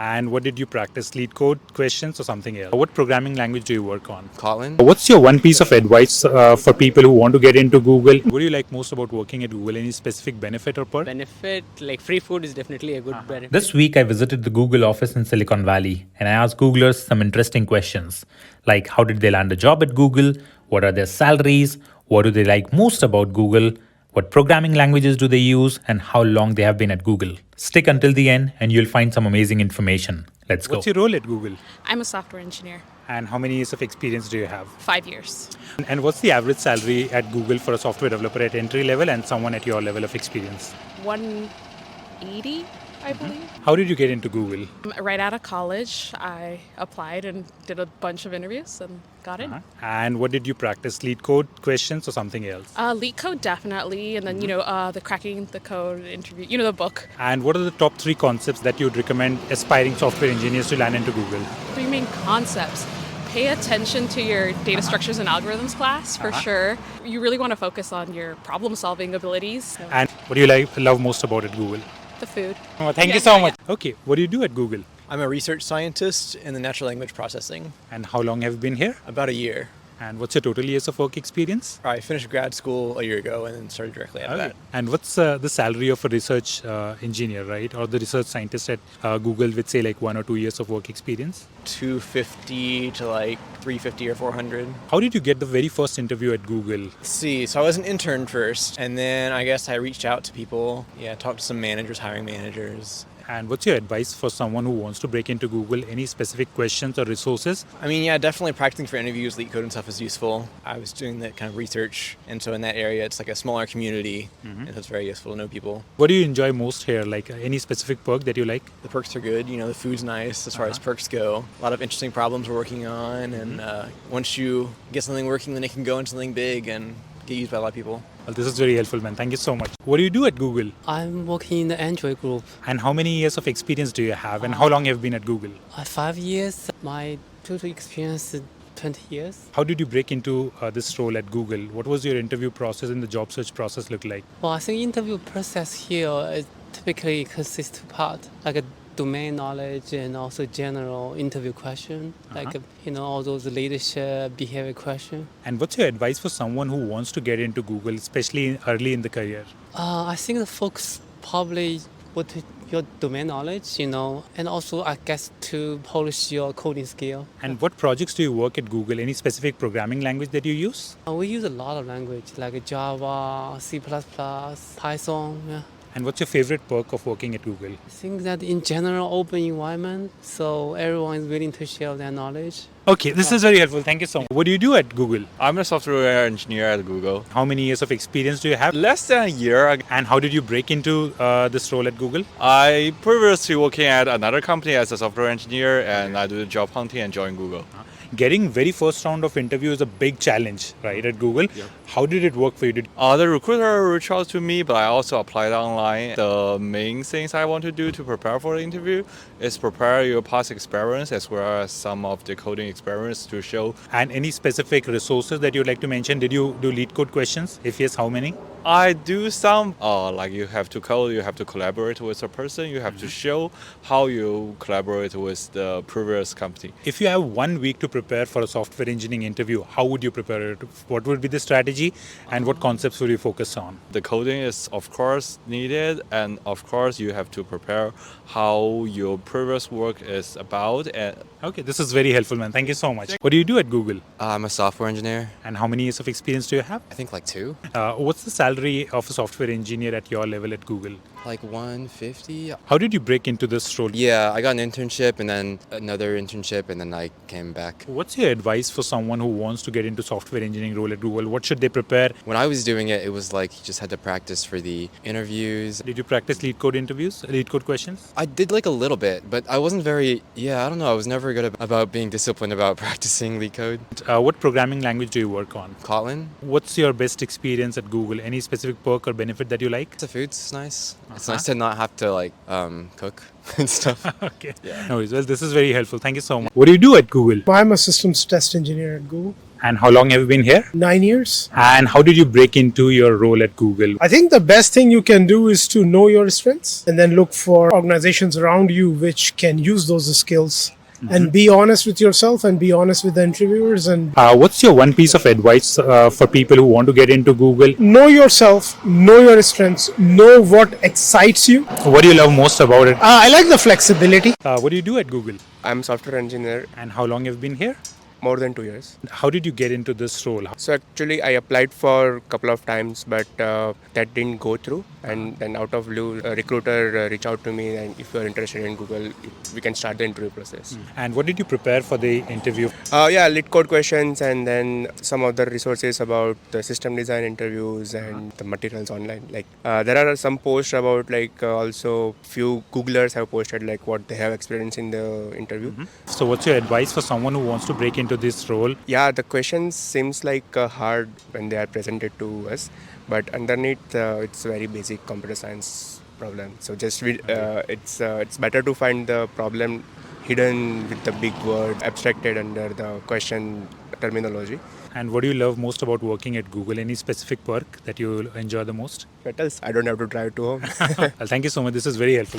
And what did you practice? Lead code questions or something else? What programming language do you work on? Kotlin. What's your one piece of advice for people who want to get into Google? What do you like most about working at Google? Any specific benefit or perk? Benefit, like free food is definitely a good benefit. This week, I visited the Google office in Silicon Valley and I asked Googlers some interesting questions like how did they land a job at Google? What are their salaries? What do they like most about Google? What programming languages do they use? And how long they have been at Google? Stick until the end and you'll find some amazing information. Let's go. What's your role at Google? I'm a software engineer. And how many years of experience do you have? 5 years. And what's the average salary at Google for a software developer at entry level and someone at your level of experience? 180, I believe. How did you get into Google? Right out of college, I applied and did a bunch of interviews and got in. And what did you practice? Lead code questions or something else? Leak code, definitely. And then, the cracking the code interview, the book. And what are the top 3 concepts that you'd recommend aspiring software engineers to land into Google? 3 main concepts. Pay attention to your data structures and algorithms class, for sure. You really want to focus on your problem-solving abilities. And what do you love most about it, Google? The food. Oh, thank you so much. Okay, what do you do at Google? I'm a research scientist in the natural language processing. And how long have you been here? About a year. And what's your total years of work experience? I finished grad school a year ago and then started directly after that. And what's the salary of a research engineer, right? Or the research scientist at Google with, say, like 1 or 2 years of work experience? 250 to like 350 or 400. How did you get the very first interview at Google? Let's see, so I was an intern first, and then I guess I reached out to people. Yeah, talked to some managers, hiring managers. And what's your advice for someone who wants to break into Google? Any specific questions or resources? I mean, yeah, definitely practicing for interviews, leak code and stuff is useful. I was doing that kind of research, and so in that area, it's like a smaller community, and so it's very useful to know people. What do you enjoy most here? Like any specific perk that you like? The perks are good, the food's nice as far as perks go. A lot of interesting problems we're working on, and once you get something working, then it can go into something big and get used by a lot of people. Well, this is very helpful, man. Thank you so much. What do you do at Google? I'm working in the Android group. And how many years of experience do you have? And how long have you been at Google? 5 years. My total experience is 20 years. How did you break into this role at Google? What was your interview process and the job search process look like? Well, I think interview process here is typically consists of two parts, like a domain knowledge and also general interview question, like all those leadership, behavior question. And what's your advice for someone who wants to get into Google, especially early in the career? I think the focus probably would be your domain knowledge, and also I guess to polish your coding skill. And what projects do you work at Google? Any specific programming language that you use? We use a lot of language like Java, C++, Python. Yeah. And what's your favorite perk of working at Google? I think that in general, open environment, so everyone is willing to share their knowledge. Okay, this is very helpful. Thank you so much. What do you do at Google? I'm a software engineer at Google. How many years of experience do you have? Less than a year. And how did you break into this role at Google? I previously working at another company as a software engineer, and I do the job hunting and joined Google. Getting very first round of interview is a big challenge, right, at Google. Yeah. How did it work for you? The recruiter reached out to me, but I also applied online. The main things I want to do to prepare for the interview is prepare your past experience as well as some of the coding experience to show. And any specific resources that you'd like to mention? Did you do lead code questions? If yes, how many? I do some, like you have to code, you have to collaborate with a person, you have to show how you collaborate with the previous company. If you have 1 week to prepare for a software engineering interview, how would you prepare it? What would be the strategy and what concepts would you focus on? The coding is of course needed, and of course you have to prepare how your previous work is about. Okay, this is very helpful, man. Thank you so much. What do you do at Google? I'm a software engineer. And how many years of experience do you have? I think like 2. What's the salary of a software engineer at your level at Google? Like 150. How did you break into this role? Yeah, I got an internship and then another internship and then I came back. What's your advice for someone who wants to get into software engineering role at Google? What should they prepare? When I was doing it, it was like you just had to practice for the interviews. Did you practice lead code interviews, lead code questions? I did like a little bit, but I wasn't very, I don't know, I was never good about being disciplined about practicing lead code. What programming language do you work on? Kotlin. What's your best experience at Google? Any specific perk or benefit that you like? The food's nice. It's nice to not have to cook and stuff. Okay. Yeah. No worries. Well, this is very helpful. Thank you so much. What do you do at Google? I'm a systems test engineer at Google. And how long have you been here? 9 years. And how did you break into your role at Google? I think the best thing you can do is to know your strengths and then look for organizations around you which can use those skills. And be honest with yourself and be honest with the interviewers and What's your one piece of advice for people who want to get into Google? know yourself, know your strengths, know what excites you. What do you love most about it? I like the flexibility. What do you do at Google? I'm software engineer, And how long have you been here? more than 2 years. How did you get into this role? So actually I applied for a couple of times, but that didn't go through. And then out of blue, a recruiter reached out to me, and if you're interested in Google, we can start the interview process. And what did you prepare for the interview? Yeah, lit code questions and then some other resources about the system design interviews and the materials online. Like there are some posts about also few Googlers have posted like what they have experienced in the interview. So what's your advice for someone who wants to break into this role? Yeah, the questions seems like hard when they are presented to us, but underneath it's very basic computer science problem. So just it's better to find the problem hidden with the big word abstracted under the question terminology. And what do you love most about working at Google? Any specific perk that you enjoy the most? What else? I don't have to drive to home. Well, thank you so much. This is very helpful, man.